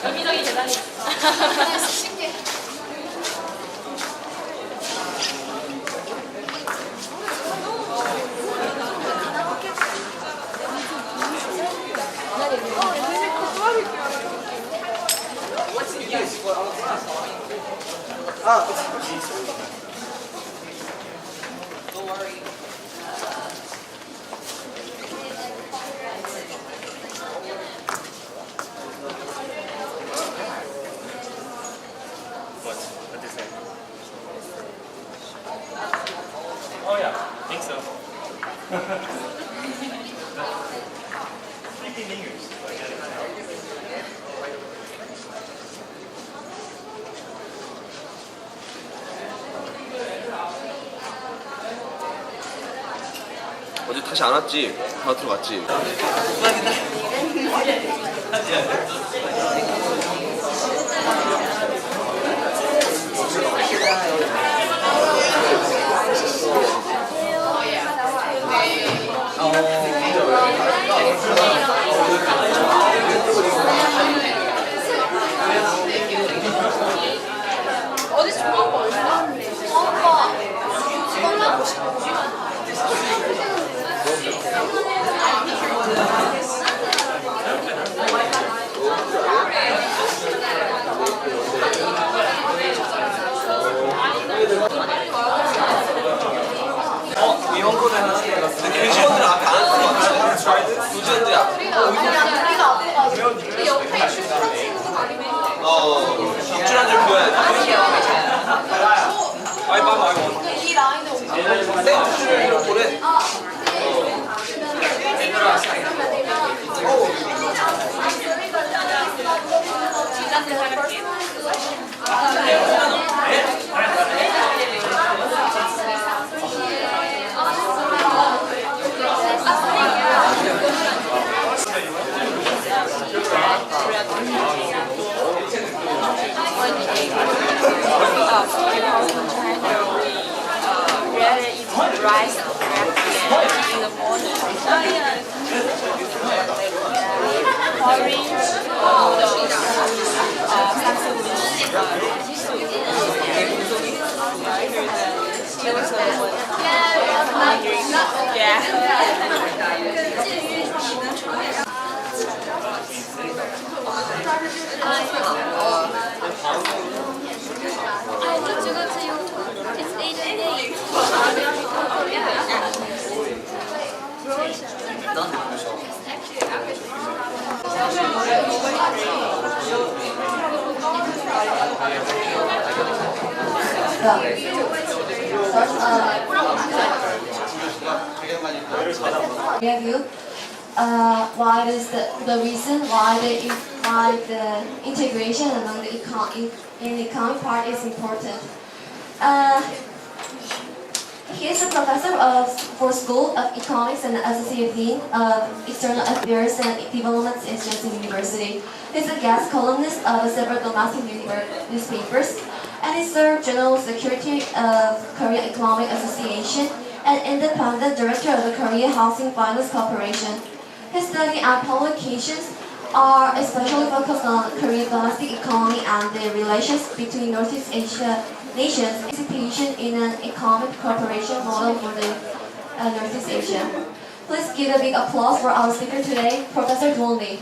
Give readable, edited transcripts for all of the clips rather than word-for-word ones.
여기저기 계단이 신기해. What they say? Oh yeah, I think so. Speaking English. 어제 다시 안 왔지? 바로 들어갔지? 어디서 좋아한 거 얼마나? 오빠 이것만 보시고 이런 거는 근데 교직원들 앞에 안 쓰는 거 같아. 교직원들이야. 우리가 아파가지고 우리 옆에 줄 서치는 거 아니면 입주란줄 보여야 돼. 아이 봐봐 이거. 이 라인에 오면 생주를 이렇게 보내. rice in the morning. Porridge, Why is the reason why the integration among the economic part is important. He is a professor for School of Economics and Associate Dean of External Affairs and Development in Shinsen University. He is a guest columnist of several domestic newspapers, and is the General Secretary of Korea Economic Association and independent director of the Korea Housing Finance Corporation. His study and publications are especially focused on Korean domestic economy and the relations between Northeast Asia nations, participation in an economic cooperation model for the Northeast Asia. Please give a big applause for our speaker today, Professor Dolny.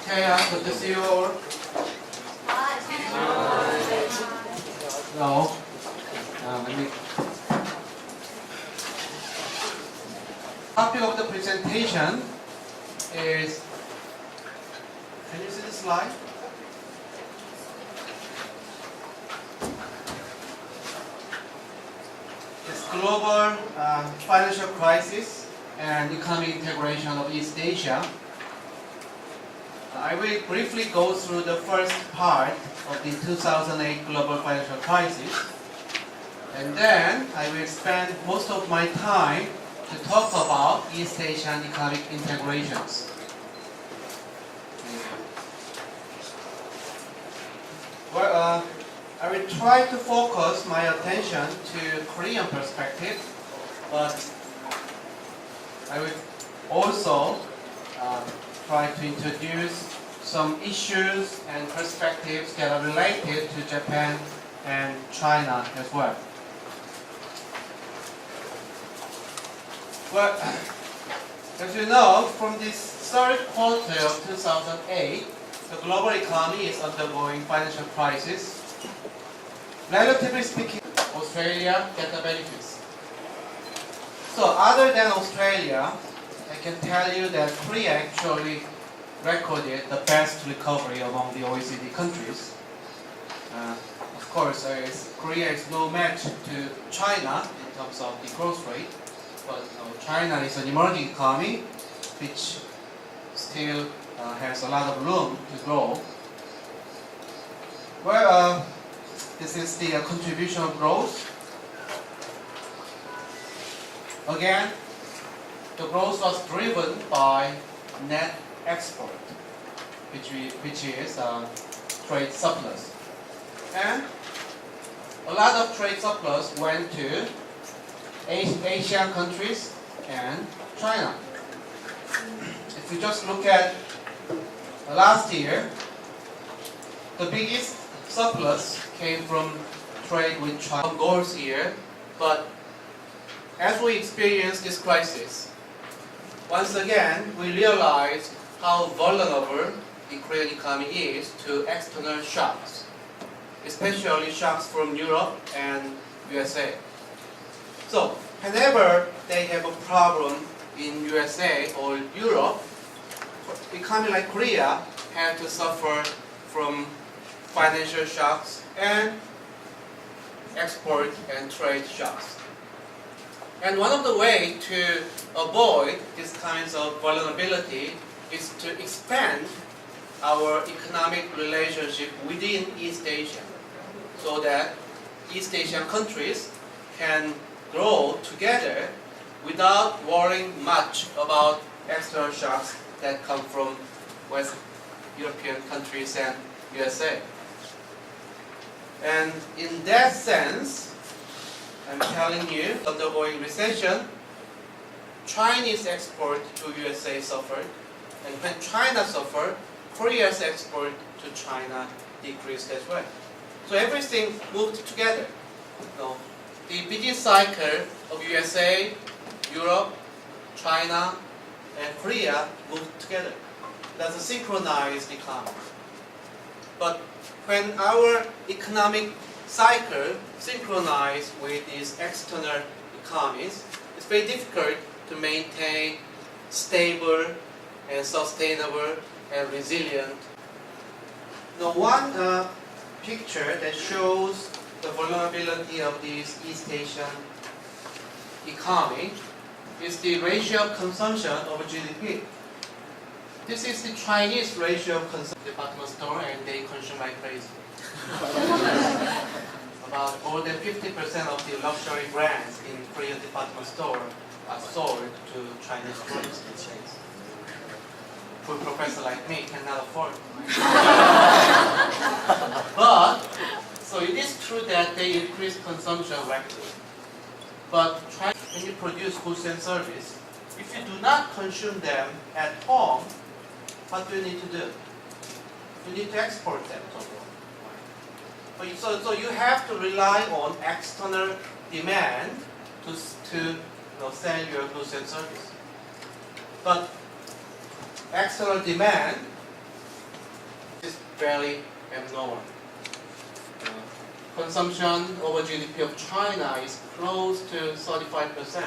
Hey, good to see you all. Hello. Topic of the presentation is, can you see the slide? It's global financial crisis and economic integration of East Asia. I will briefly go through the first part of the 2008 global financial crisis, and then I will spend most of my time to talk about East Asian economic integrations. Well, I will try to focus my attention to Korean perspective, but I will also try to introduce some issues and perspectives that are related to Japan and China as well. Well, as you know, from this third quarter of 2008, the global economy is undergoing financial crisis. Relatively speaking, Australia get the benefits. So other than Australia, I can tell you that Korea actually recorded the best recovery among the OECD countries. Of course, Korea is no match to China in terms of the growth rate, but China is an emerging economy which still has a lot of room to grow. Well, this is the contribution of growth. Again, the growth was driven by net export, which is trade surplus. And a lot of trade surplus went to Asian countries and China. If you just look at last year, the biggest surplus came from trade with China. Goals here, but as we experience this crisis, once again we realize how vulnerable the Korean economy is to external shocks, especially shocks from Europe and USA. So whenever they have a problem in USA or Europe, economy like Korea have to suffer from financial shocks and export and trade shocks. And one of the ways to avoid these kinds of vulnerability is to expand our economic relationship within East Asia, so that East Asian countries can grow together without worrying much about external shocks that come from West European countries and USA. And in that sense, I'm telling you, undergoing recession, Chinese export to USA suffered, and when China suffered, Korea's export to China decreased as well. So everything moved together. The business cycle of USA, Europe, China, and Korea moved together. That's a synchronized economy. But when our economic cycle synchronized with these external economies, it's very difficult to maintain stable and sustainable and resilient. One picture that shows the vulnerability of this East Asian economy is the ratio of consumption over GDP. This is the Chinese ratio of consumption department store, and they consume like crazy. About more than 50% of the luxury brands in Korean department store are sold to Chinese tourists these days. Poor professor like me cannot afford. But, so it is true that they increase consumption rapidly. But when you produce goods and service, if you do not consume them at home, what do you need to do? You need to export them. So you have to rely on external demand to sell your goods and service. But external demand is fairly abnormal. Consumption over GDP of China is close to 35%.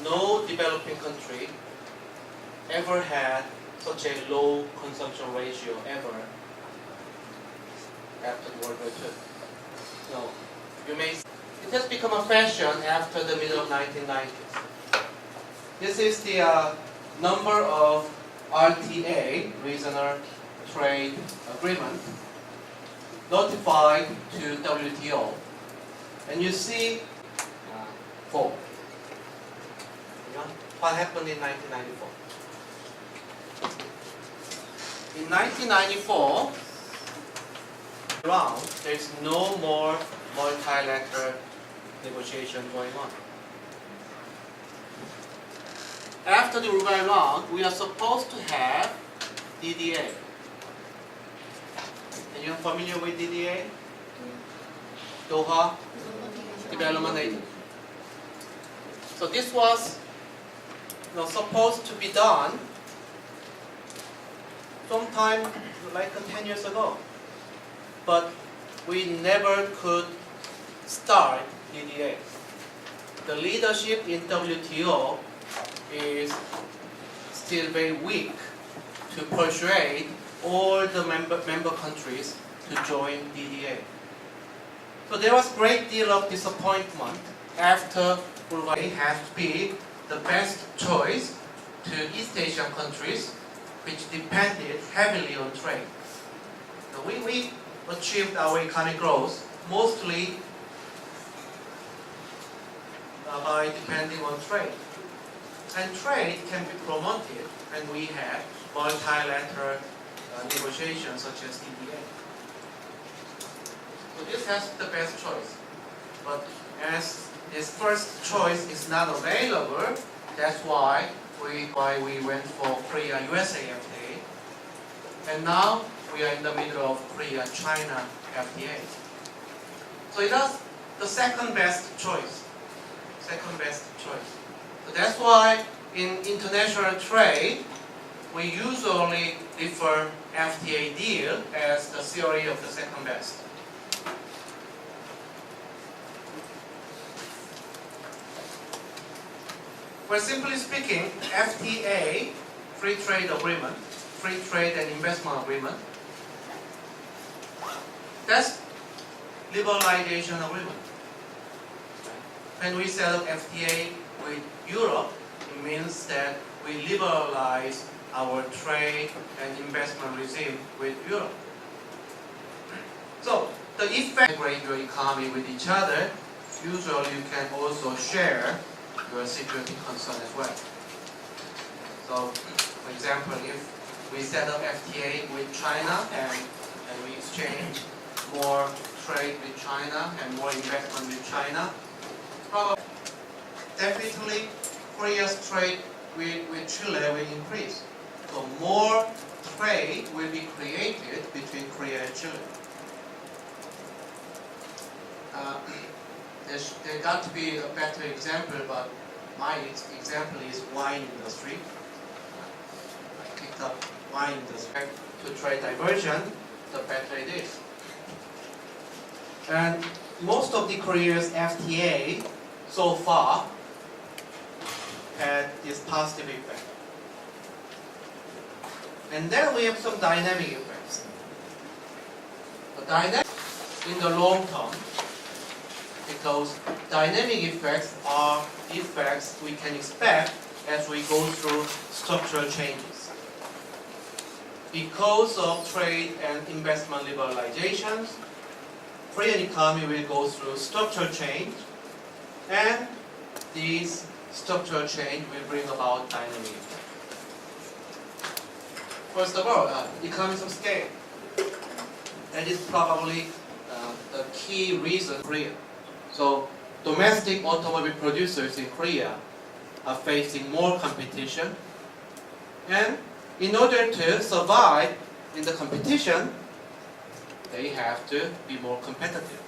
No developing country ever had such a low consumption ratio ever after World War II. No, it has become a fashion after the middle of 1990s. This is the number of RTA, Regional Trade Agreement, notified to WTO. And you see 4. What happened in 1994? In 1994, round, there is no more multilateral negotiation going on. After the Uruguay round, we are supposed to have DDA. Are you familiar with DDA? Doha Development Aid. So this was supposed to be done sometime like 10 years ago. But we never could start DDA. The leadership in WTO is still very weak to persuade all the member countries to join DDA. So there was a great deal of disappointment after Uruguay has to be the best choice to East Asian countries which depended heavily on trade. So we achieved our economic growth mostly by depending on trade. And trade can be promoted when we have multilateral negotiations such as DDA. So this has the best choice. But as this first choice is not available, that's why we went for Korea-USA FTA. And now we are in the middle of Korea-China FTA. So it is the second best choice. Second best choice. So that's why in international trade, we usually refer FTA deal as the theory of the second best. Well, simply speaking, FTA, free trade agreement, free trade and investment agreement, that's liberalization agreement. When we set up FTA with Europe, it means that we liberalize our trade and investment regime with Europe. So the effect of integrate your economy with each other, usually you can also share your security concern as well. So, for example, if we set up FTA with China and we exchange more trade with China and more investment with China, probably definitely Korea's trade with Chile will increase. So more trade will be created between Korea and Chile. There got to be a better example, but my example is wine industry. I picked up wine industry. To trade diversion, the better it is. And most of the Korea's FTA so far had this positive effect. And then we have some dynamic effects. The dynamic in the long term, because dynamic effects are effects we can expect as we go through structural changes. Because of trade and investment liberalizations, Korean economy will go through structural change, and these structural change will bring about dynamic effects. First of all, economies of scale. That is probably the key reason for Korea. So domestic automobile producers in Korea are facing more competition, and in order to survive in the competition, they have to be more competitive.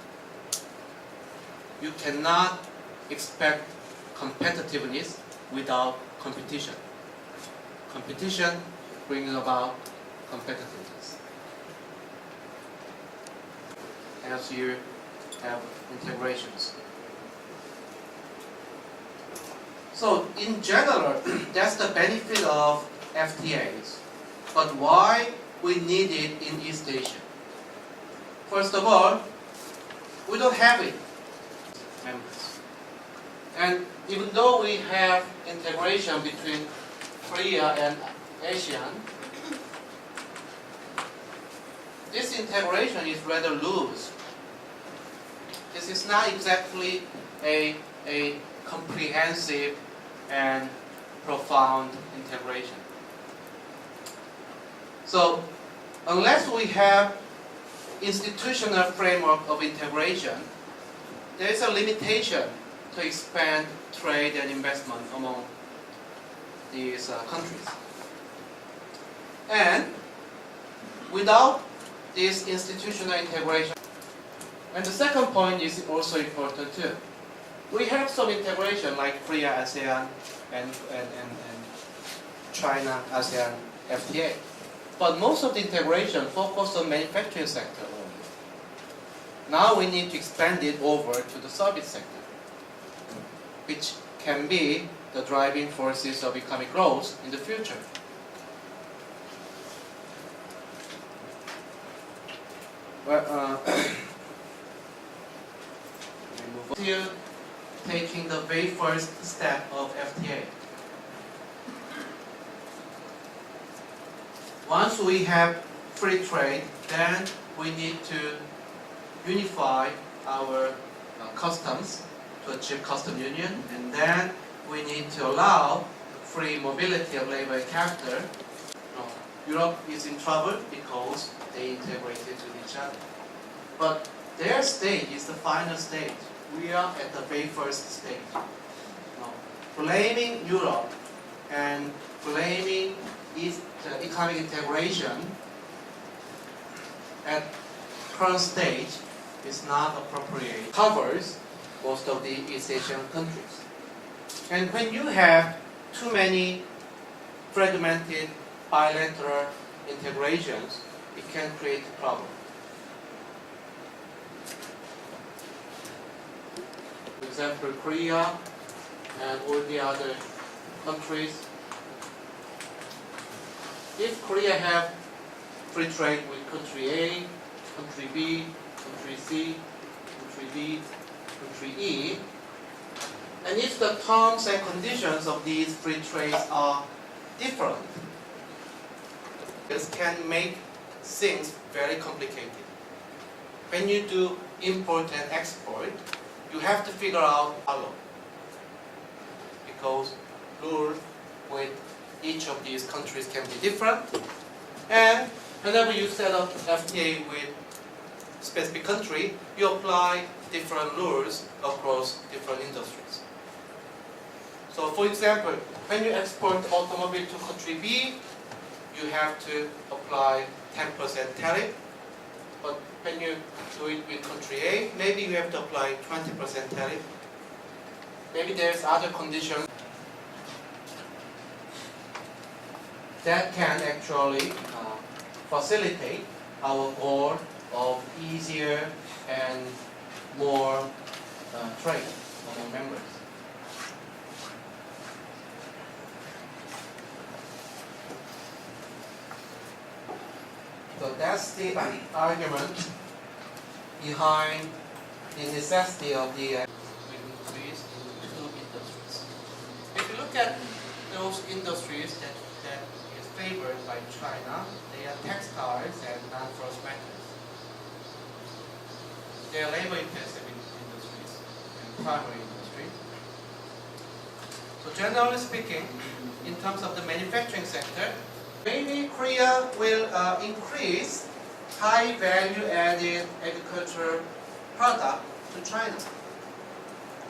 You cannot expect competitiveness without competition. Competition brings about competitiveness. As you have integrations. So in general, that's the benefit of FTAs. But why we need it in East Asia? First of all, we don't have it, members. And even though we have integration between Korea and ASEAN, this integration is rather loose. This is not exactly a comprehensive and profound integration. So, unless we have institutional framework of integration, there is a limitation to expand trade and investment among these countries. And without this institutional integration, and the second point is also important too. We have some integration like Korea, ASEAN, and China, ASEAN, FTA. But most of the integration focused on manufacturing sector only. Now we need to expand it over to the service sector, which can be the driving forces of economic growth in the future. Well, still taking the very first step of FTA. Once we have free trade, then we need to unify our customs to achieve custom union, and then we need to allow free mobility of labor and capital. Europe is in trouble because they integrated with each other. But their stage is the final stage. We are at the very first stage. Blaming Europe and blaming economic integration at current stage is not appropriate. Covers most of the East Asian countries. And when you have too many fragmented bilateral integrations, it can create a problem. For example, Korea and all the other countries. If Korea have free trade with country A, country B, country C, country D, country E, and if the terms and conditions of these free trades are different, this can make things very complicated. When you do import and export, you have to figure out how, because rules with each of these countries can be different, and whenever you set up FTA with specific country, you apply different rules across different industries. So for example, when you export automobile to country B, you have to apply 10% tariff, but when you do it with country A, maybe you have to apply 20% tariff. Maybe there's other conditions that can actually facilitate our goal of easier and more trade among members. So that's the argument behind the necessity of the increase in two industries. If you look at those industries that is favored by China, they are textiles and non-ferrous metals. They are labor-intensive industries and primary industry. So generally speaking, in terms of the manufacturing sector, maybe Korea will increase high value-added agricultural product to China.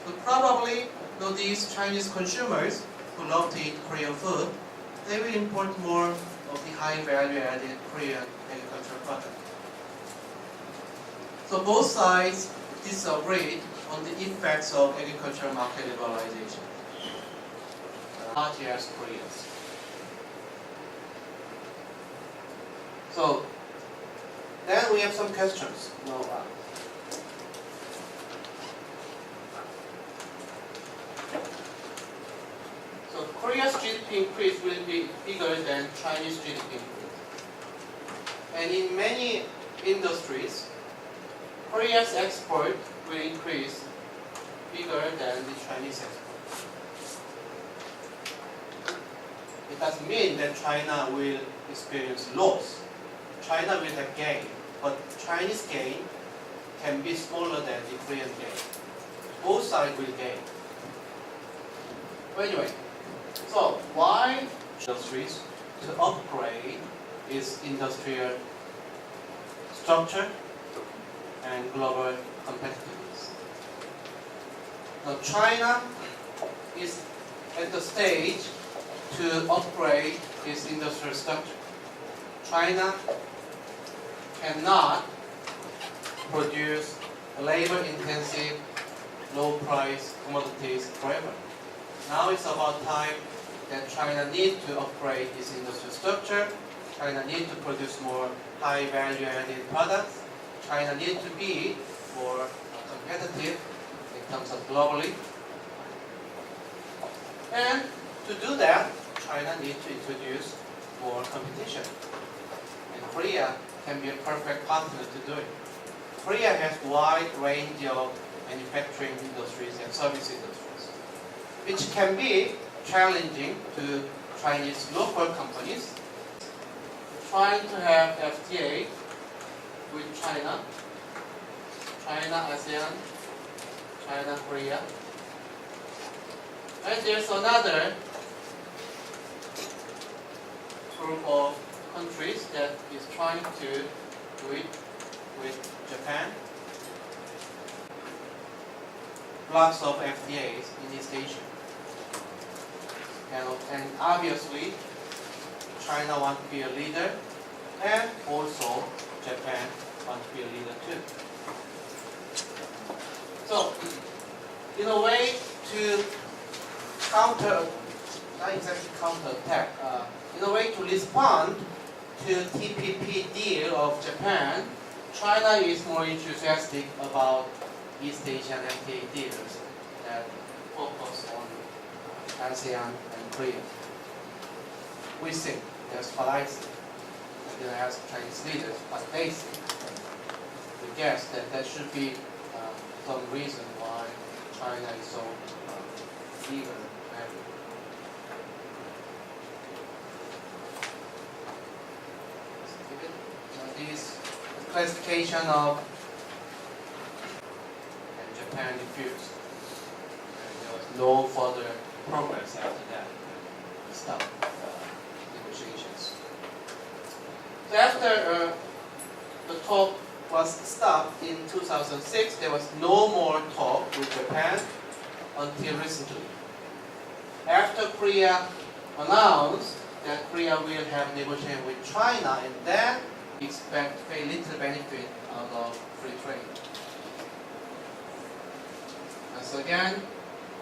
So probably these Chinese consumers who love to eat Korean food, they will import more of the high value-added Korean agricultural product. So both sides disagreed on the effects of agricultural market liberalization, not as Koreans. So then we have some questions. So Korea's GDP increase will be bigger than Chinese GDP increase. And in many industries, Korea's export will increase bigger than the Chinese export. It doesn't mean that China will experience loss. China will have gain, but Chinese gain can be smaller than the Korean gain. Both sides will gain. But anyway, so why industries to upgrade its industrial structure and global competitiveness. Now, China is at the stage to upgrade its industrial structure. China cannot produce labor-intensive, low-price commodities forever. Now it's about time that China needs to upgrade its industrial structure. China needs to produce more high value-added products. China needs to be more competitive in terms of globally. And to do that, China needs to introduce more competition. And Korea can be a perfect partner to do it. Korea has a wide range of manufacturing industries and service industries, which can be challenging to Chinese local companies trying to have FTA with China, ASEAN, China, Korea. And there's another group of countries that is trying to do it with Japan. Lots of FTAs in East Asia. And obviously, China wants to be a leader, and also Japan wants to be a leader too. So, in a way to not exactly counterattack, in a way to respond to TPP deal of Japan, China is more enthusiastic about East Asian FTA deals that focus on ASEAN and Korea. We think, that's what I think. I didn't ask Chinese leaders what they think. We guess that there should be some reason why China is so eager to have it. This classification of Japan refused. There was no further progress after that. We stopped negotiations. So after the talk was stopped in 2006, there was no more talk with Japan until recently. After Korea announced that Korea will have negotiation with China, and then we expect very little benefit out of free trade. So again,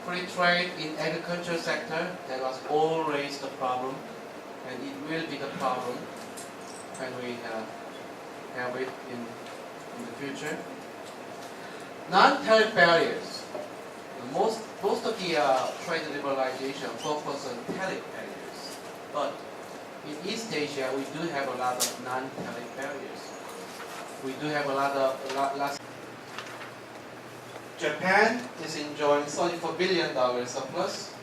free trade in agriculture sector, that was always the problem, and it will be the problem when we have it in the future. Non-tariff barriers. Most of the trade liberalization focus on tariff barriers, but in East Asia we do have a lot of non-tariff barriers. We do have a lot of Japan is enjoying $34 billion surplus.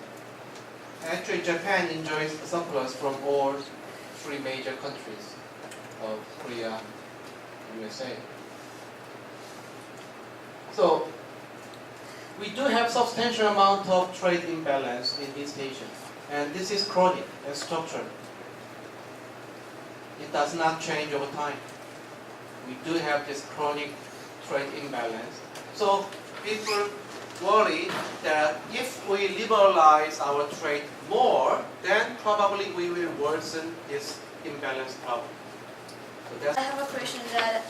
Actually, Japan enjoys surplus from all three major countries of Korea, USA. So, we do have substantial amount of trade imbalance in East Asia, and this is chronic and structural. It does not change over time. We do have this chronic trade imbalance. So, people worry that if we liberalize our trade more, then probably we will worsen this imbalance problem. So that's I have a question that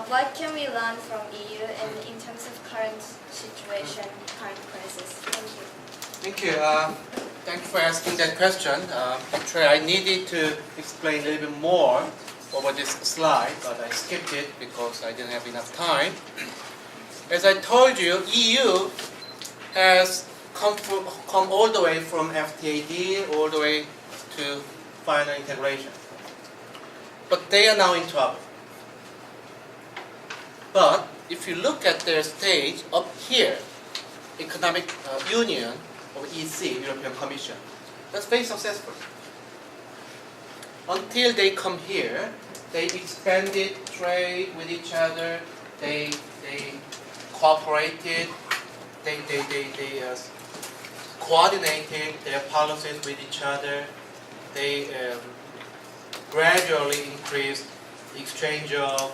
what can we learn from EU and in terms of current situation, current crisis? Thank you. Thank you. Thank you for asking that question. Actually, I needed to explain a little bit more over this slide, but I skipped it because I didn't have enough time. As I told you, EU has come all the way from FTA deal all the way to final integration. But they are now in trouble. But if you look at their stage up here, Economic Union or EC, European Commission, that's very successful. Until they come here, they expanded trade with each other, they cooperated, they coordinated their policies with each other, they gradually increased the exchange of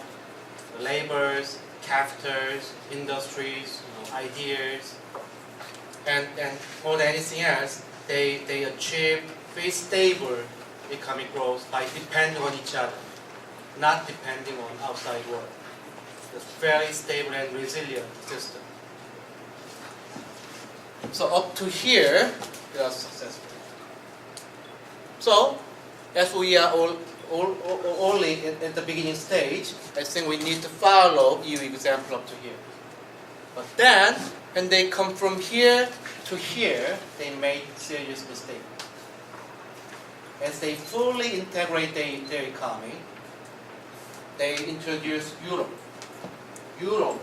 laborers, capitals, industries, ideas, and more than anything else, they achieve very stable economic growth by depending on each other, not depending on outside world. It's a very stable and resilient system. So up to here, they are successful. So, as we are only at the beginning stage, I think we need to follow EU example up to here. But then, when they come from here to here, they made serious mistake. As they fully integrate their economy, they introduced euro.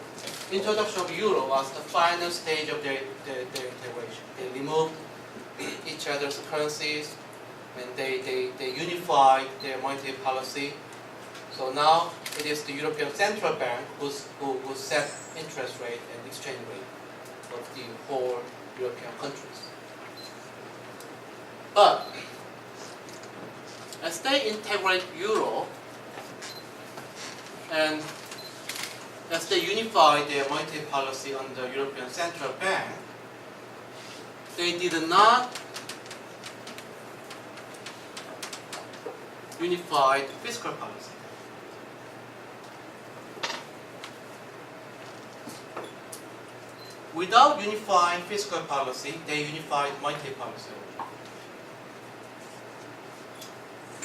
Introduction of euro was the final stage of their integration. They removed each other's currencies, and they unified their monetary policy. So now it is the European Central Bank who set interest rate and exchange rate of the whole European countries. But as they integrate euro and as they unify their monetary policy under European Central Bank, they did not unify fiscal policy. Without unifying fiscal policy, they unified monetary policy.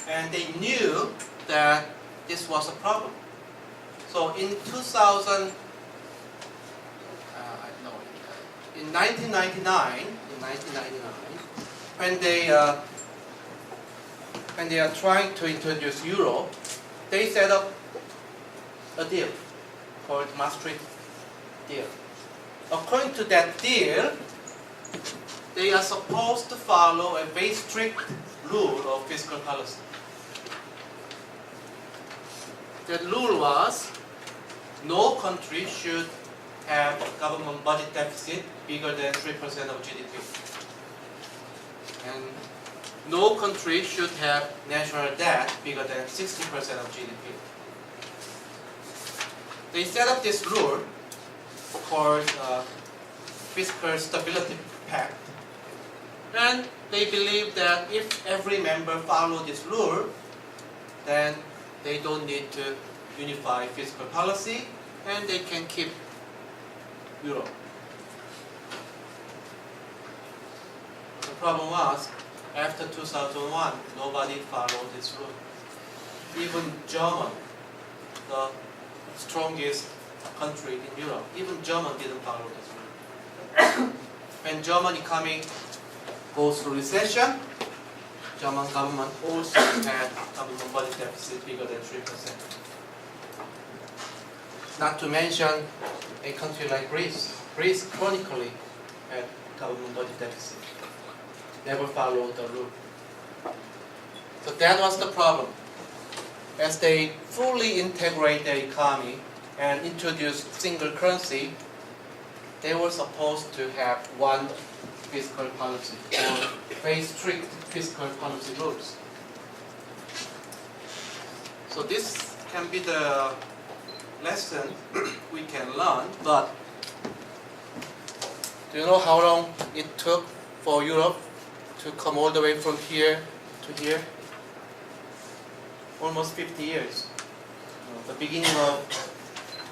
And they knew that this was a problem. So in 1999, when they are trying to introduce euro, they set up a deal called Maastricht deal. According to that deal, they are supposed to follow a very strict rule of fiscal policy. That rule was no country should have a government budget deficit bigger than 3% of GDP. And no country should have national debt bigger than 60% of GDP. They set up this rule called Fiscal Stability Pact. And they believe that if every member follows this rule, then they don't need to unify fiscal policy and they can keep euro. The problem was, after 2001, nobody followed this rule. Even Germany, the strongest country in Europe, even Germany didn't follow this rule. When German economy goes through recession, German government also had government budget deficit bigger than 3%. Not to mention a country like Greece. Greece chronically had government budget deficit. Never followed the rule. So that was the problem. As they fully integrate their economy and introduce single currency, they were supposed to have one fiscal policy or very strict fiscal policy rules. So this can be the lesson we can learn, but do you know how long it took for Europe to come all the way from here to here? Almost 50 years. The beginning of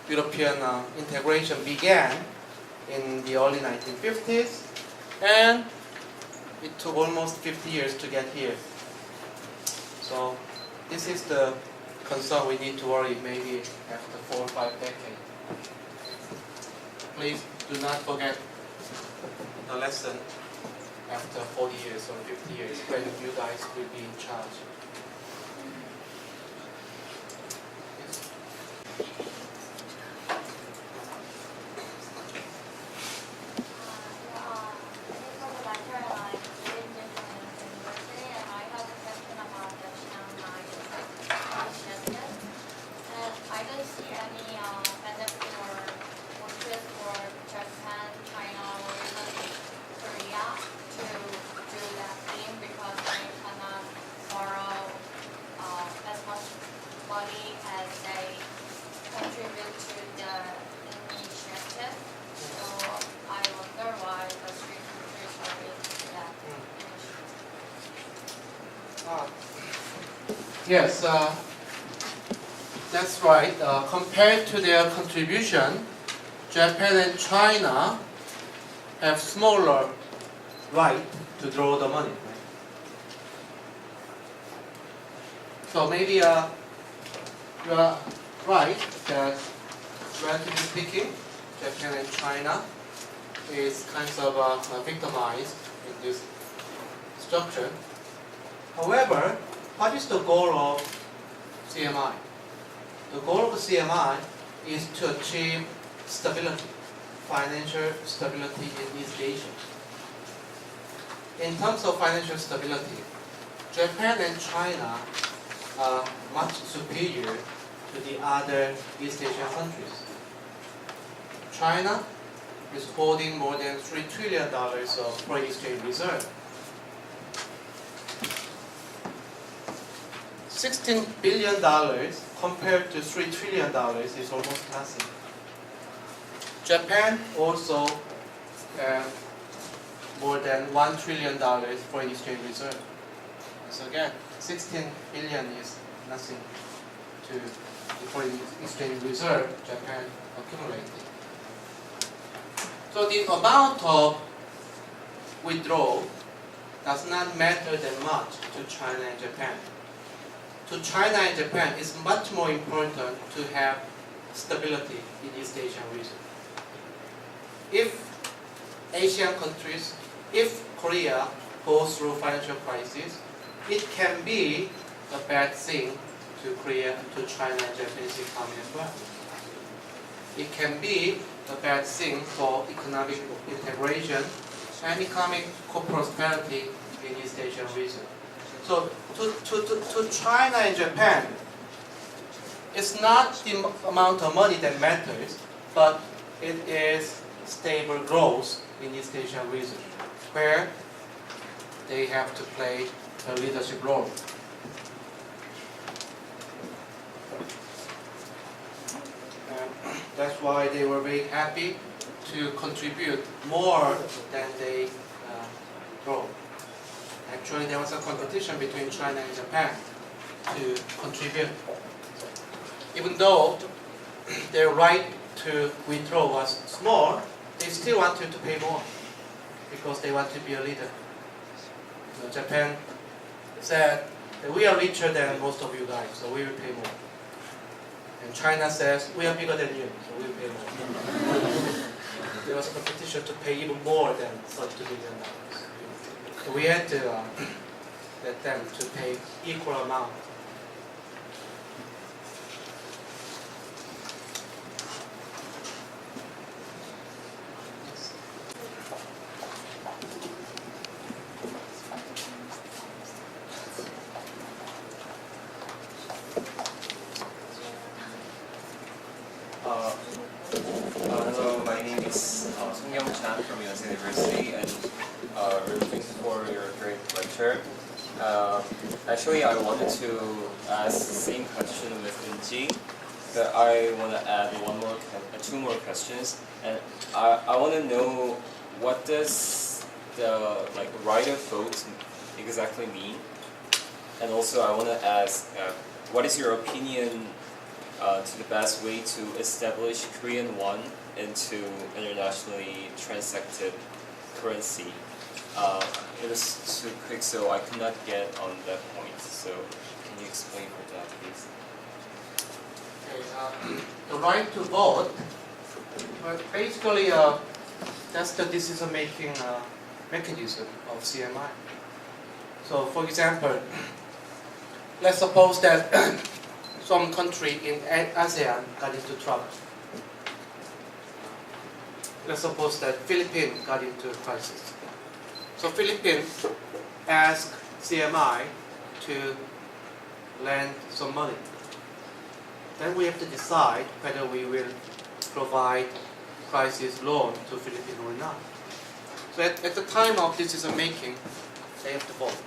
European integration began in the early 1950s, and it took almost 50 years to get here. So this is the concern we need to worry maybe after 4 or 5 decades. Please do not forget the lesson after 40 years or 50 years when you guys will be in charge. I don't see any benefit or interest for Japan, China, or even Korea to do that thing because they cannot borrow Yes, that's right. Compared to their contribution, Japan and China have smaller right to draw the money. Right? So maybe you are right that, relatively speaking, Japan and China is kind of victimized in this structure. However, what is the goal of CMI? The goal of CMI is to achieve stability, financial stability in East Asia. In terms of financial stability, Japan and China are much superior to the other East Asian countries. China is holding more than $3 trillion of foreign exchange reserve. $16 billion compared to $3 trillion is almost nothing. Japan also has more than $1 trillion foreign exchange reserve. So again, 16 billion is nothing to the foreign exchange reserve Japan accumulated. So the amount of withdrawal does not matter that much to China and Japan. To China and Japan, it's much more important to have stability in East Asian region. If Asian countries, if Korea goes through financial crisis, it can be a bad thing to Korea, to China and Japanese economy as well. It can be a bad thing for economic integration and economic co-prosperity in East Asian region. So to China and Japan, it's not the amount of money that matters, but it is stable growth in East Asian region, where they have to play a leadership role. And that's why they were very happy to contribute more than they draw. Actually, there was a competition between China and Japan to contribute. Even though their right to withdraw was small, they still wanted to pay more because they want to be a leader. So Japan said that we are richer than most of you guys, so we will pay more. And China says we are bigger than you, so we will pay more. There was a competition to pay even more than $32 billion. So we had to let them to pay equal amount. Hello, my name is Sung Young Chan from US University, and thanks for your great lecture. Actually, I wanted to ask the same question with Inji, but I want to add two more questions, and I want to know what does the right of vote exactly mean, and also I want to ask what is your opinion to the best way to establish Korean won into internationally transacted currency. It was too quick, so I could not get on that point. So can you explain for that, please? Okay, the right to vote, but basically that's the decision-making mechanism of CMI. So, for example, let's suppose that some country in ASEAN got into trouble. Let's suppose that Philippines got into a crisis. So Philippines asked CMI to lend some money. Then we have to decide whether we will provide crisis loan to Philippines or not. So at the time of decision making, they have to vote.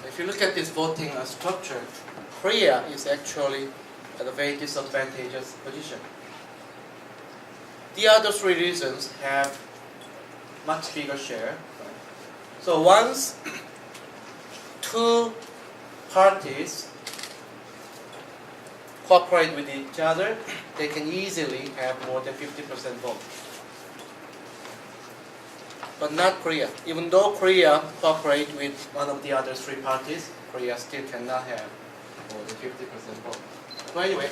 If you look at this voting structure, Korea is actually at a very disadvantageous position. The other three regions have much bigger share. So once two parties cooperate with each other, they can easily have more than 50% vote. But not Korea. Even though Korea cooperate with one of the other three parties, Korea still cannot have more than 50% vote. So anyway,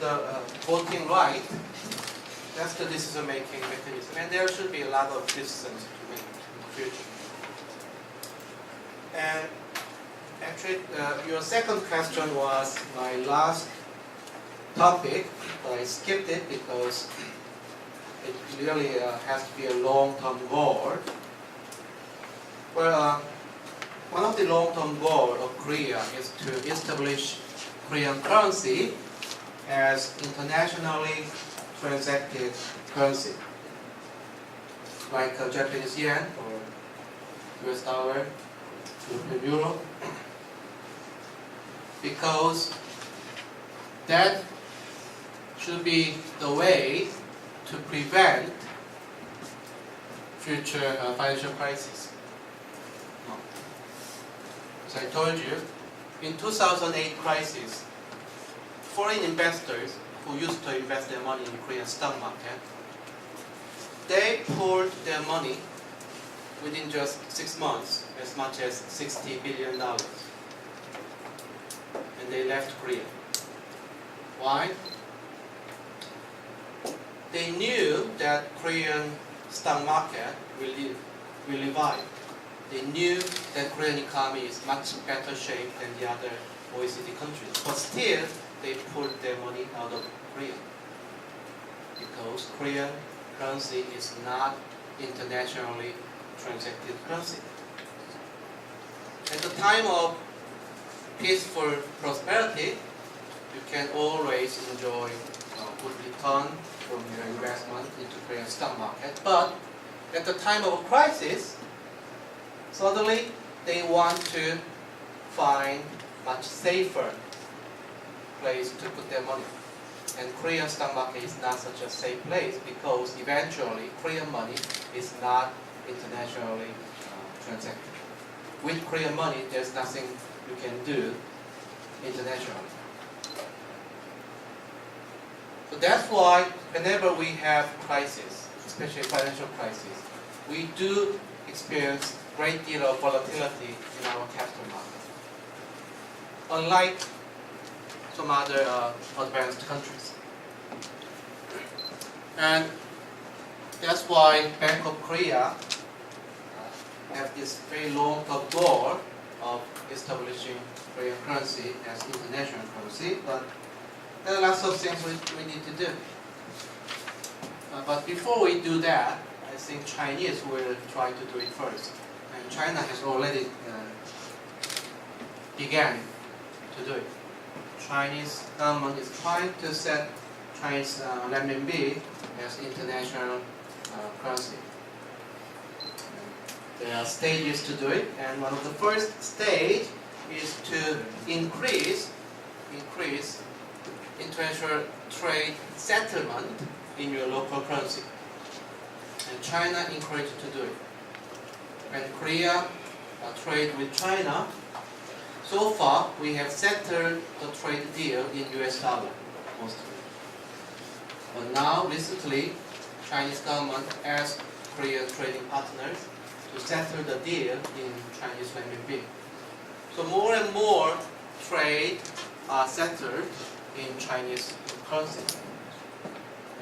the voting right, that's the decision-making mechanism. And there should be a lot of decisions to make in the future. And actually, your second question was my last topic, but I skipped it because it really has to be a long-term goal. Well, one of the long-term goals of Korea is to establish Korean currency as internationally transacted currency, like Japanese yen or US dollar, European euro, because that should be the way to prevent future financial crisis. As I told you, in 2008 crisis, foreign investors who used to invest their money in Korean stock market, they poured their money within just 6 months as much as $60 billion. And they left Korea. Why? They knew that Korean stock market will revive. They knew that Korean economy is much better shape than the other OECD countries. But still, they pulled their money out of Korea. Because Korean currency is not internationally transacted currency. At the time of peaceful prosperity, you can always enjoy good return from your investment into Korean stock market. But at the time of a crisis, suddenly they want to find much safer place to put their money. And Korean stock market is not such a safe place because eventually Korean money is not internationally transacted. With Korean money, there's nothing you can do internationally. So that's why whenever we have crisis, especially financial crisis, we do experience great deal of volatility in our capital market. Unlike some other advanced countries. And that's why Bank of Korea have this very long-term goal of establishing Korean currency as international currency, but there are lots of things we need to do. But before we do that, I think Chinese will try to do it first. And China has already began to do it. Chinese government is trying to set Chinese renminbi as international currency. There are stages to do it, and one of the first stage is to increase international trade settlement in your local currency. And China encouraged to do it. When Korea trade with China, so far we have settled the trade deal in US dollar mostly. But now recently, Chinese government asked Korean trading partners to settle the deal in Chinese renminbi. So more and more trade are settled in Chinese currency.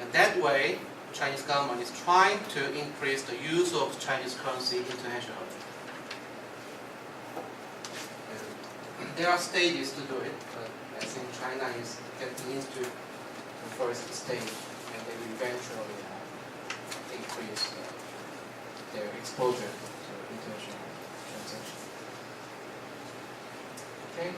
And that way, Chinese government is trying to increase the use of Chinese currency internationally. And there are stages to do it, but I think China is getting into the first stage, and they will eventually increase their exposure to international transactions. Okay.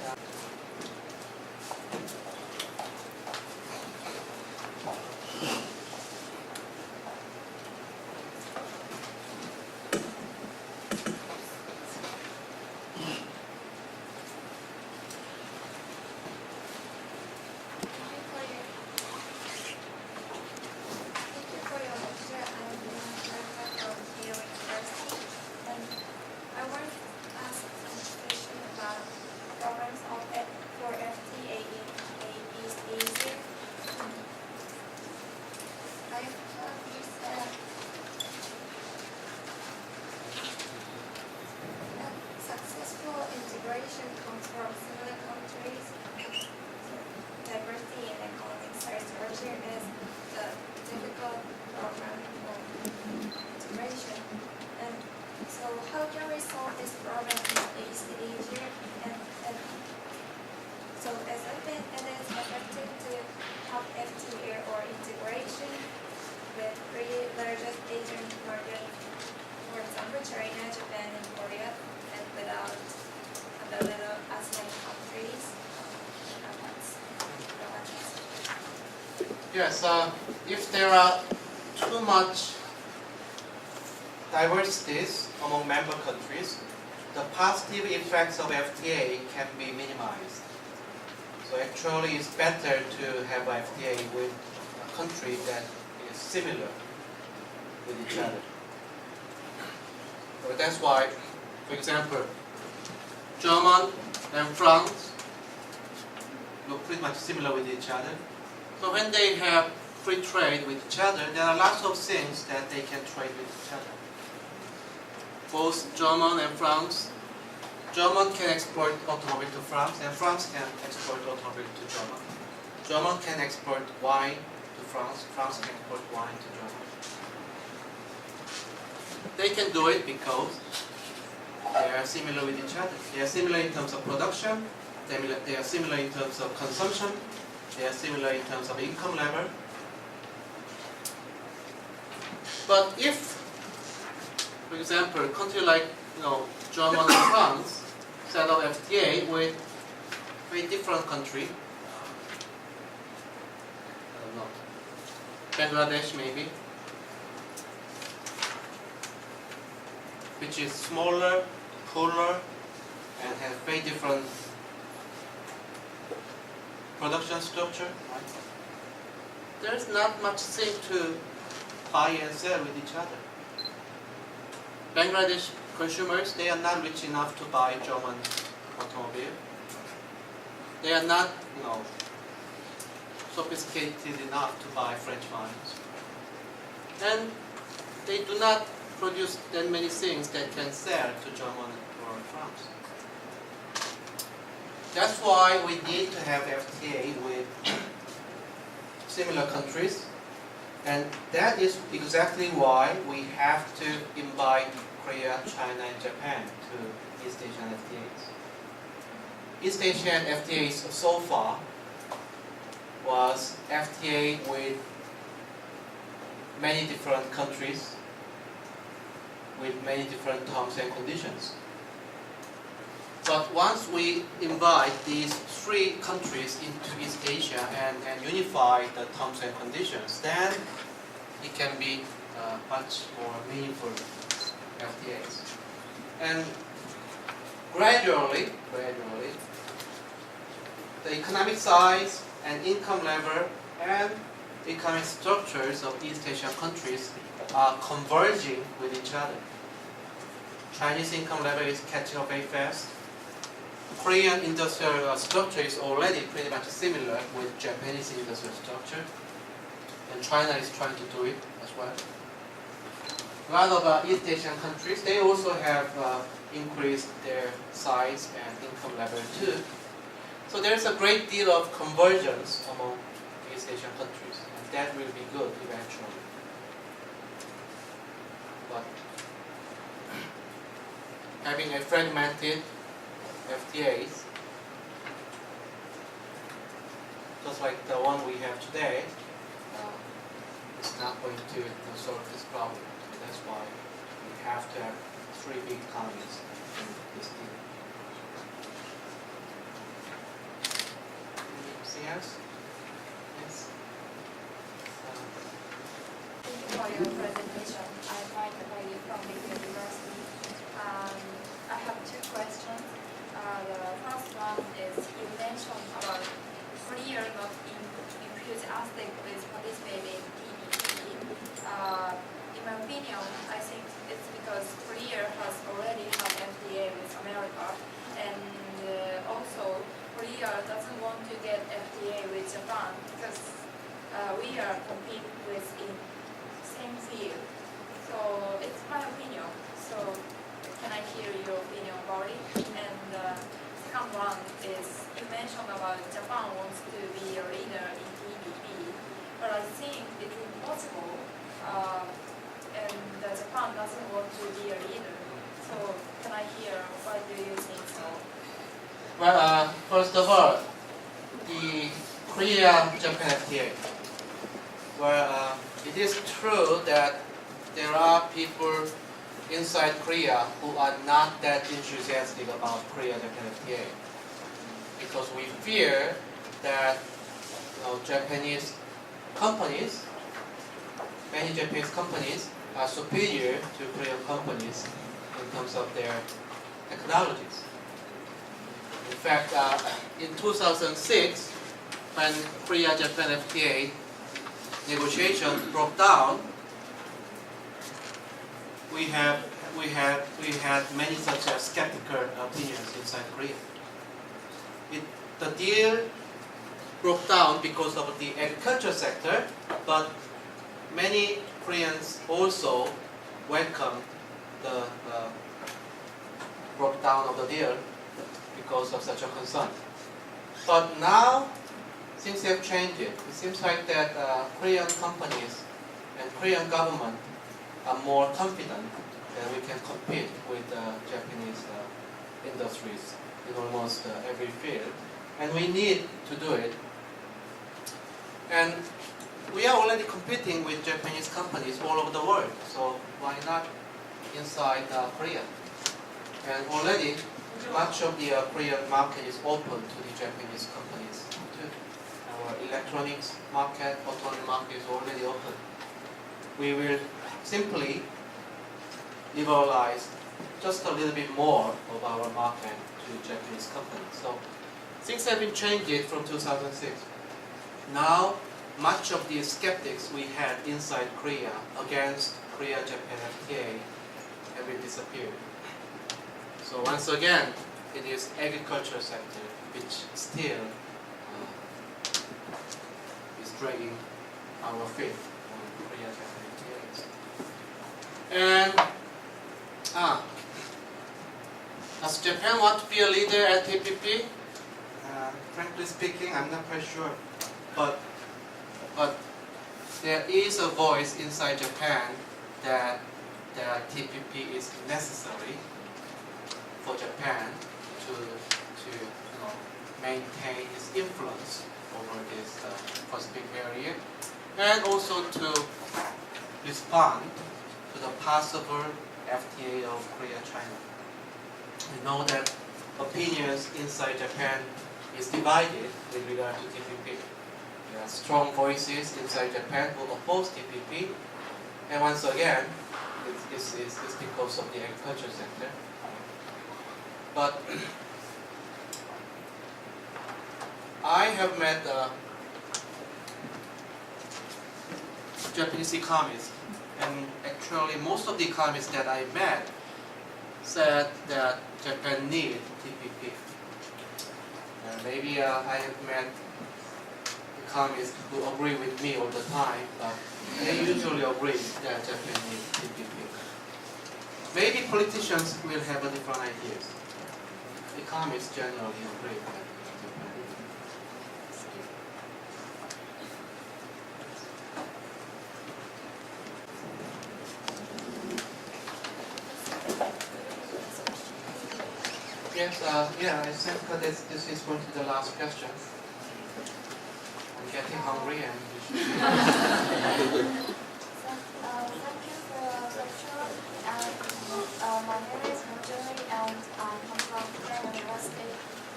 I want to ask a question about Yes, if there are too much diversities among member countries, the positive effects of FTA can be minimized. So actually it's better to have FTA with a country that is similar with each other. So that's why, for example, German and France look pretty much similar with each other. So when they have free trade with each other, there are lots of things that they can trade with each other. Both German and France, German can export automobile to France, and France can export automobile to German. German can export wine to France, France can export wine to Germany. They can do it because they are similar with each other. They are similar in terms of production, they are similar in terms of consumption, they are similar in terms of income level. But if, for example, a country like Germany and France set up FTA with a very different country, I don't know, Bangladesh maybe, which is smaller, poorer, and has very different production structure. Right? There's not much thing to buy and sell with each other. Bangladesh consumers, they are not rich enough to buy German automobile. They are not, sophisticated enough to buy French wines. And they do not produce that many things that can sell to Germany or France. That's why we need to have FTA with similar countries, and that is exactly why we have to invite Korea, China, and Japan to East Asian FTAs. East Asian FTAs so far was FTA with many different countries with many different terms and conditions. But once we invite these three countries into East Asia and unify the terms and conditions, then it can be much more meaningful FTAs. And gradually, the economic size and income level and economic structures of East Asian countries are converging with each other. Chinese income level is catching up very fast. Korean industrial structure is already pretty much similar with Japanese industrial structure, and China is trying to do it as well. A lot of East Asian countries, they also have increased their size and income level too. So there's a great deal of convergence among East Asian countries, and that will be good eventually. But having a fragmented FTAs, just like the one we have today, is not going to solve this problem. That's why we have to have three big economies in this deal. Anything else? Yes? Thank you for your presentation. I'm YKRF from the university. I have two questions. The first one is you mentioned about Korea not enthusiastic with participating in TPP. In my opinion, I think it's because Korea has already had FTA with America, and also Korea doesn't want to get FTA with Japan because we are competing with in same field. So it's my opinion. So can I hear your opinion about it? And second one is you mentioned about Japan wants to be a leader in TPP, but I think it's impossible, and Japan doesn't want to be a leader. So can I hear why do you think so? Well, first of all, the Korea-Japan FTA. Well, it is true that there are people inside Korea who are not that enthusiastic about Korea-Japan FTA because we fear that Japanese companies, many Japanese companies are superior to Korean companies in terms of their technologies. In fact, in 2006, when Korea-Japan FTA negotiation broke down, we had many such skeptical opinions inside Korea. The deal broke down because of the agriculture sector, but many Koreans also welcomed the broke down of the deal because of such a concern. But now things have changed. It seems like that Korean companies and Korean government are more confident that we can compete with Japanese industries in almost every field. And we need to do it. And we are already competing with Japanese companies all over the world. So why not inside Korea? And already much of the Korean market is open to the Japanese companies too. Our electronics market, automotive market is already open. We will simply liberalize just a little bit more of our market to Japanese companies. So things have been changed from 2006. Now, much of the skeptics we had inside Korea against Korea-Japan FTA have been disappeared. So once again, it is agriculture sector which still is dragging our faith on Korea-Japan FTAs. And does Japan want to be a leader at TPP? Frankly speaking, I'm not quite sure. But there is a voice inside Japan that TPP is necessary for Japan to maintain its influence over this Pacific area, and also to respond to the possible FTA of Korea-China. We know that opinions inside Japan is divided with regard to TPP. There are strong voices inside Japan who oppose TPP, and once again, it's because of the agriculture sector. But I have met Japanese economists, and actually most of the economists that I met said that Japan needs TPP. Maybe I have met economists who agree with me all the time, but they usually agree that Japan needs TPP. Maybe politicians will have a different ideas. Economists generally agree that Japan needs TPP. Yes, I think this is going to be the last question. I'm getting hungry and we should Thank you for your lecture. My name is Marjorie and I come from Korea University.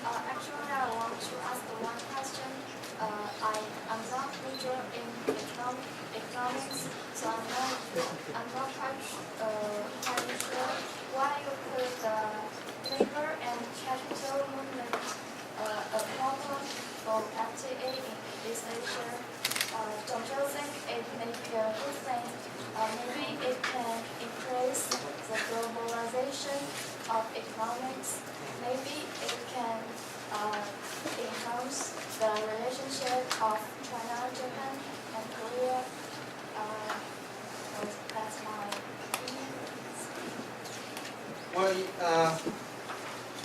Actually, I want to ask one question. I'm not major in economics, so I'm not quite sure why you put labor and capital movement a problem for FTA in this issue. Don't you think it may be a good thing? Maybe it can increase the globalization of economics. Maybe it can enhance the relationship of China, Japan, and Korea. That's my opinion. Well,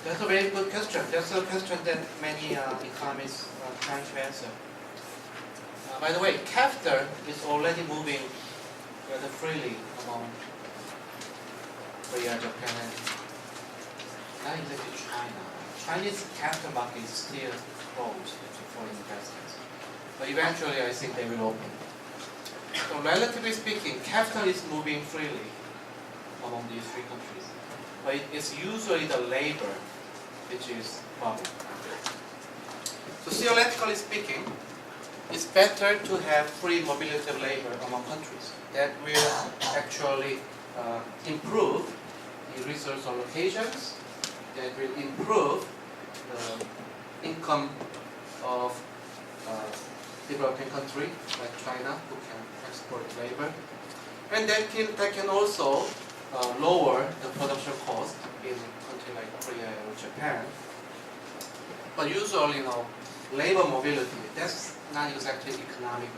that's a very good question. That's a question that many economists are trying to answer. By the way, capital is already moving rather freely among Korea, Japan, and not exactly China. Chinese capital market is still closed to foreign investors. But eventually, I think they will open. So relatively speaking, capital is moving freely among these three countries. But it's usually the labor which is problem. So theoretically speaking, it's better to have free mobility of labor among countries. That will actually improve the resource allocations, that will improve the income of developing country like China, who can export labor, and that can also lower the production cost in a country like Korea or Japan. But usually, labor mobility, that's not exactly economic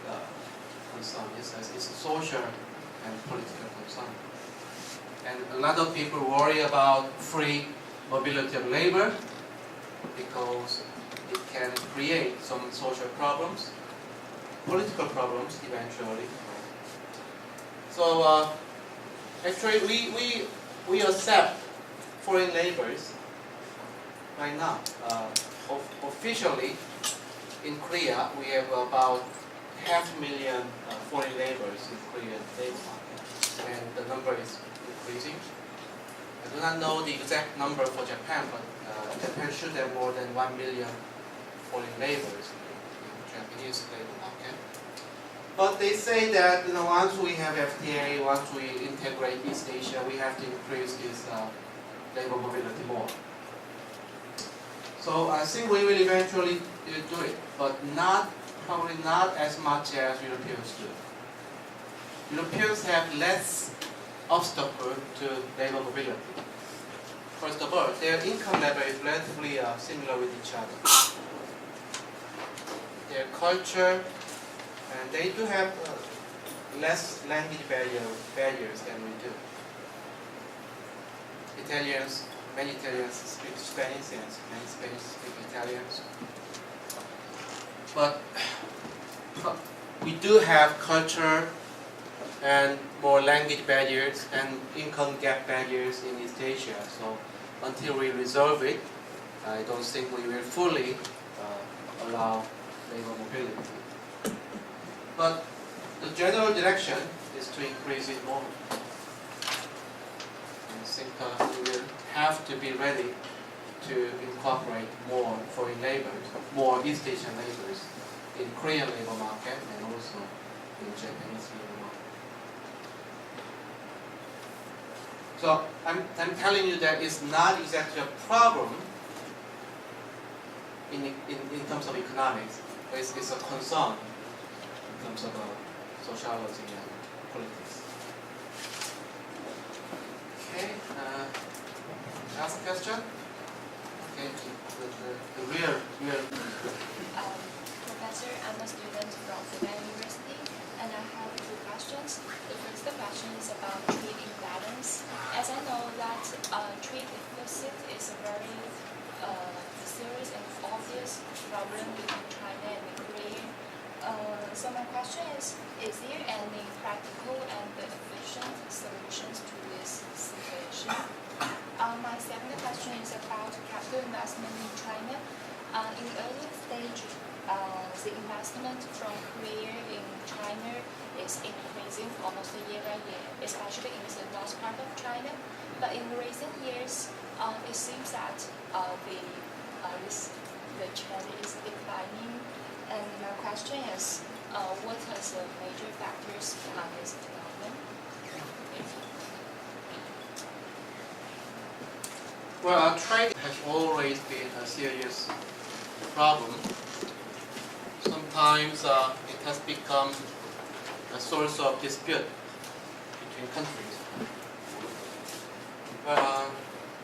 concern. It's a social and political concern. And a lot of people worry about free mobility of labor because it can create some social problems, political problems eventually. So actually we accept foreign laborers right now. Officially in Korea we have about 500,000 foreign laborers in Korean labor market, and the number is increasing. I do not know the exact number for Japan, but Japan should have more than 1 million foreign laborers in Japanese labor market. But they say that once we have FTA, once we integrate East Asia, we have to increase this labor mobility more. So I think we will eventually do it, but probably not as much as Europeans do. Europeans have less obstacle to labor mobility. First of all, their income level is relatively similar with each other. Their culture, and they do have less language barriers than we do. Many Italians speak Spanish, and many Spanish speak Italian. But we do have culture and more language barriers and income gap barriers in East Asia. So until we resolve it, I don't think we will fully allow labor mobility. But the general direction is to increase it more. I think we will have to be ready to incorporate more foreign laborers, more East Asian laborers in Korean labor market and also in Japanese labor market. So I'm telling you that it's not exactly a problem in terms of economics, but it's a concern in terms of sociology and politics. Okay, last question? Okay, the real. Professor, I'm a student from Fudan University, and I have two questions. The first question is about trade imbalance. As I know that trade deficit is a very serious and obvious problem between China and Korea. So my question is there any practical and efficient solutions to this situation? My second question is about capital investment in China. In the early stage, the investment from Korea in China is increasing almost year by year, especially in the north part of China. But in recent years, it seems that the trend is declining. And my question is, what are the major factors behind this development? Thank you. Well, trade has always been a serious problem. Sometimes it has become a source of dispute between countries. But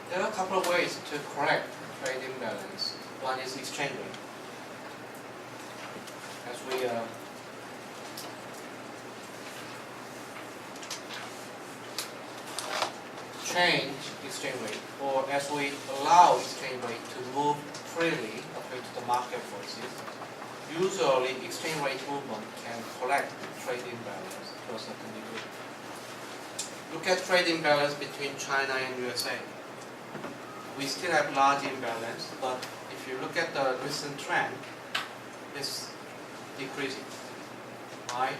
there are a couple of ways to correct trade imbalance. One is exchange rate. As we change exchange rate, or as we allow exchange rate to move freely according to the market forces, usually exchange rate movement can correct trade imbalance to a certain degree. Look at trade imbalance between China and USA. We still have large imbalance, but if you look at the recent trend, it's decreasing. Why?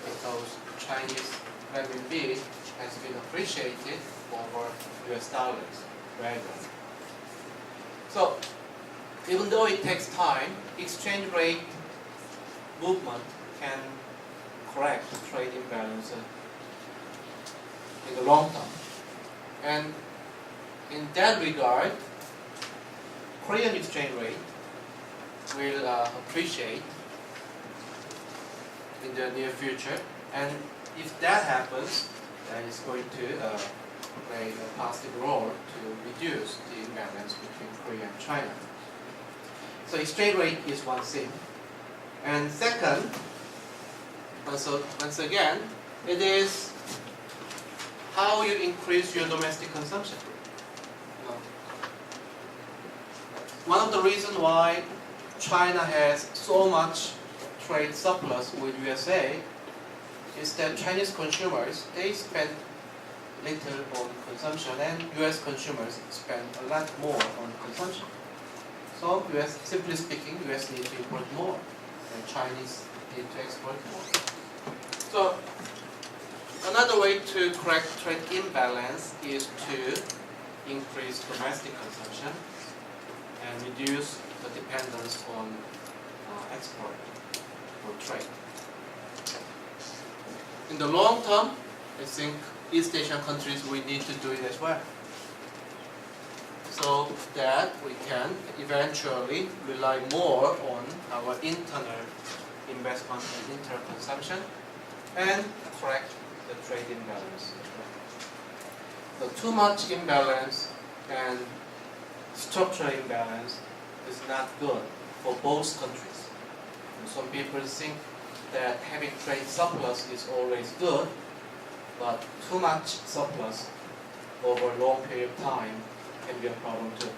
Because Chinese renminbi has been appreciated over US dollars gradually. So even though it takes time, exchange rate movement can correct trade imbalance in the long term. And in that regard, Korean exchange rate will appreciate in the near future. And if that happens, that is going to play a positive role to reduce the imbalance between Korea and China. So exchange rate is one thing. And second, once again, it is how you increase your domestic consumption. One of the reasons why China has so much trade surplus with USA is that Chinese consumers, they spend little on consumption and US consumers spend a lot more on consumption. So US, simply speaking, US needs to import more and Chinese need to export more. So another way to correct trade imbalance is to increase domestic consumption and reduce the dependence on export for trade. In the long term, I think East Asian countries, we need to do it as well, so that we can eventually rely more on our internal investment and internal consumption and correct the trade imbalance. So too much imbalance and structural imbalance is not good for both countries. And some people think that having trade surplus is always good, but too much surplus over a long period of time can be a problem too.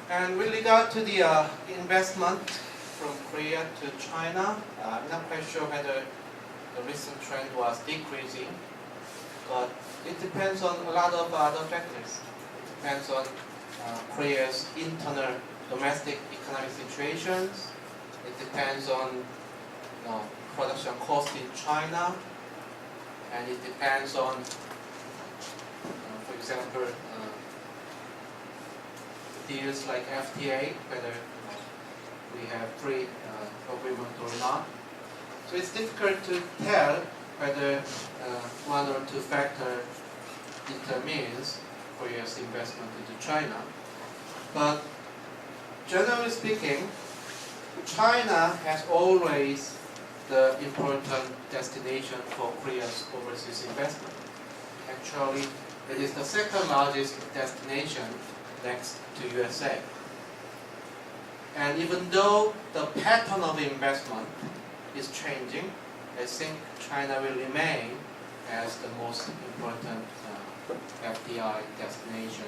And with regard to the investment from Korea to China, I'm not quite sure whether the recent trend was decreasing, but it depends on a lot of other factors. It depends on Korea's internal domestic economic situations. It depends on production cost in China, and it depends on, for example, deals like FTA, whether we have free agreement or not. So it's difficult to tell whether one or two factors determines Korea's investment into China. But generally speaking, China has always the important destination for Korea's overseas investment. Actually, it is the second largest destination next to USA. And even though the pattern of investment is changing, I think China will remain as the most important FDI destination,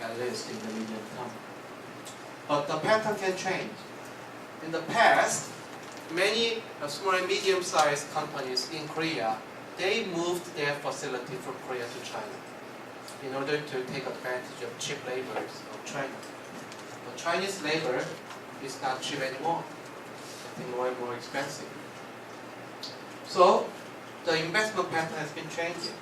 at least in the medium term. But the pattern can change. In the past, many small and medium-sized companies in Korea, they moved their facility from Korea to China in order to take advantage of cheap labor of China. But Chinese labor is not cheap anymore. It's getting more and more expensive. So the investment pattern has been changing.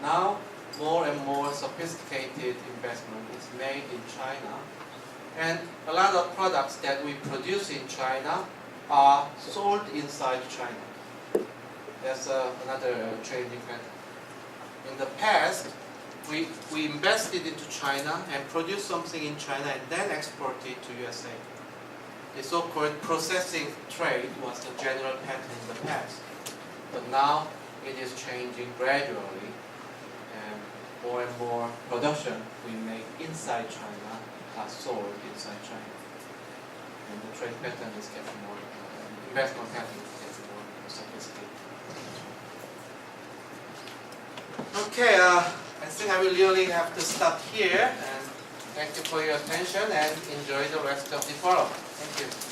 Now more and more sophisticated investment is made in China, and a lot of products that we produce in China are sold inside China. That's another changing pattern. In the past, we invested into China and produced something in China and then export it to USA. The so-called processing trade was the general pattern in the past. But now it is changing gradually, and more production we make inside China are sold inside China. And the trade pattern is getting more, investment pattern is getting more sophisticated. Okay, I think I will really have to stop here, and thank you for your attention and enjoy the rest of the forum. Thank you.